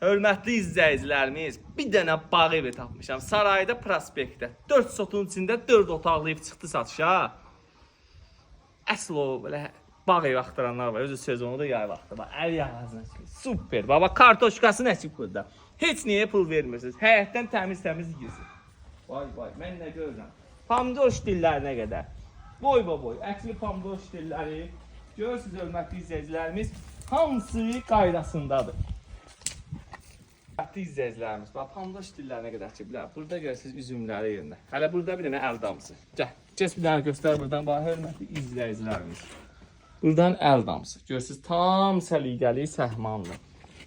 Hörmətli izləyicilərimiz, bir dənə bağ evi tapmışam. Sarayda prospektdə. 4 sotun içində 4 otaqlı ev çıxdı satışa. Əsl o belə bağ evi axtaranlar var. Özü sezonu da yay vaxtı. Bax, əl yağazına çıxır. Super. Baba kartoşkası nəsib burada. Heç niyə pul vermirsiniz? Həyətdən təmiz girsin. Vay vay, mən nə görürəm. Pomidor ştillərinə qədər. Boy. Əkli pomidor ştilləri. Görürsünüz hörmətli izləyicilərimiz, hamısı qaydasındadır. Hörmətli izləyicilərimiz, bax pomidor ştillərinə qədər ki, burada görürsünüz üzümləri yerində. Hələ burada bir dənə əl damısı. Gəl bir dənə göstər buradan, bax hörmətli izləyicilərimiz. Buradan əl damısı. Görürsünüz tam səliqəli səhmanlı.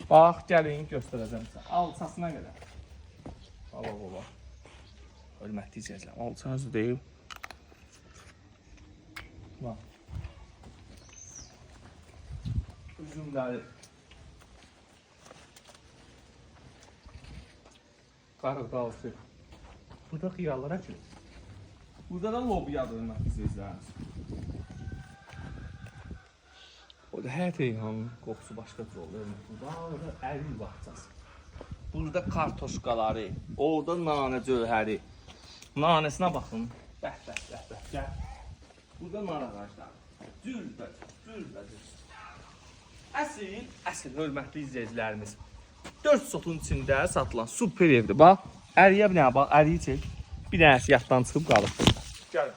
Bax, gəlin göstərəcəm sizə. Alçasına qədər. Baba. Hörmətli izləyicilərimiz, alçası deyil. Bax. Üzümləri. Qaraqaltı. Burada xiyarlar əkilir. Burada da lobiyadır hörmətli izləyicilərimiz. O da hər reyhanın qoxusu başqa cür olur. Burada ərik bağçası. Burada kartoşkaları, orada nanə cövhəri. Nanəsinə baxın. Bəh. Gəl. Burada nar ağacları. Cürbəcür. Əsl hörmətli izləyicilərimiz. 4 sotun içində satılan super evdir. Bax, əriyə bir dənə bax, əriyi çək. Bir dənəsi yaddan çıxıb qalıb. Gəlin.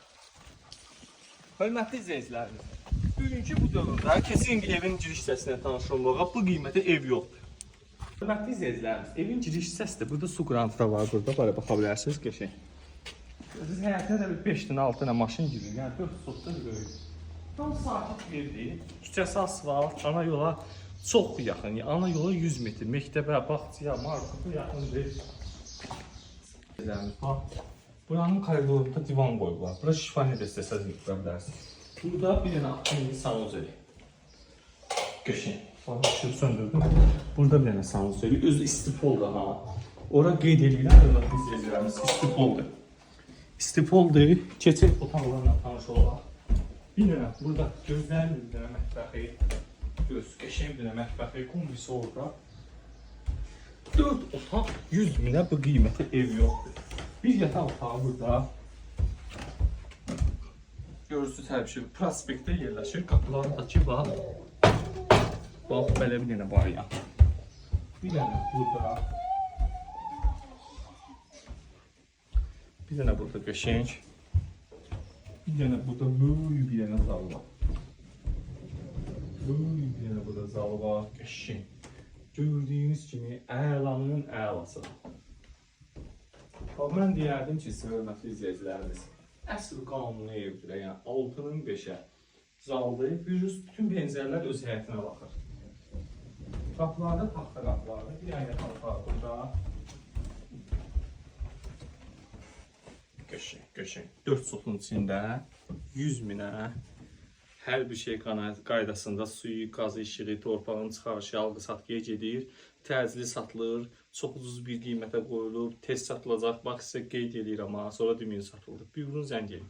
Hörmətli izləyicilərimiz. Bugünkü bu dövrdə kesin evin giriş hissəsinə tanışılmağa bu qiymətə ev yoxdur. Hörmətli izləyicilərimiz, evin giriş hissəsi də burada su qrantı da var. Burada böyle baxa bilərsiniz qəşəng. Siz həyətdə də 5 dənə 6 dənə maşın girir. Yəni 4 sotda böyük. Tam sakit yerdir. Küçəsi asfalt, ana yola çox yaxın. Yəni ana yola 100 metr. Məktəbə, bağçaya, markete yaxındır. Buranın koridorunda divan qoyublar. Bura şifahiyə də istəsəz yıxıra bilərsiniz. Burada bir dənə mini sanuzeli. Qəşəng. Bax, işığı söndürdüm. Burada bir dənə sanuzeli. Özü istipoldur ha. Ora qeyd edirlər, hörmətli izləyicilərimiz, istipoldur. İstipoldur. Keçək otaqlarla tanış olaq. Bir dənə burada gözlərin bir dənə mətbəxi. Qəşəng bir dənə mətbəxi, kombisi orada. 4 otaq 100 minə bu qiymətə ev yoxdur. Bir yataq otağı burada. Görürsünüz hər bir şey prospektdə yerləşir. Qapılarındakı bax. Bax, belə bir dənə var ya. Bir dənə burada. Bir dənə burada qəşəng. Bir dənə burada böyük bir dənə zal var. Böyük bir dənə burada zal var. Qəşəng. Gördüyünüz kimi əlanın əlasıdır. Mən deyərdim ki, hörmətli izləyicilərimiz, əsl qanuni evdir, yəni 6-nın 5-ə zaldır. Bütün benzərlər öz həyətinə baxır. Qapılarda taxta qapılarda bir aynə qalxaq burada. Qəşəng. 4 sotun içində 100 minə hər bir şey qaydasında suyu, qazı, işığı, torpağın çıxarışı, alqı-satqıya gedir. Təcili satılır, çox ucuz bir qiymətə qoyulub, tez satılacaq. Bax, sizə qeyd edirəm, sonra deməyin satıldı. Buyurun, zəng edin.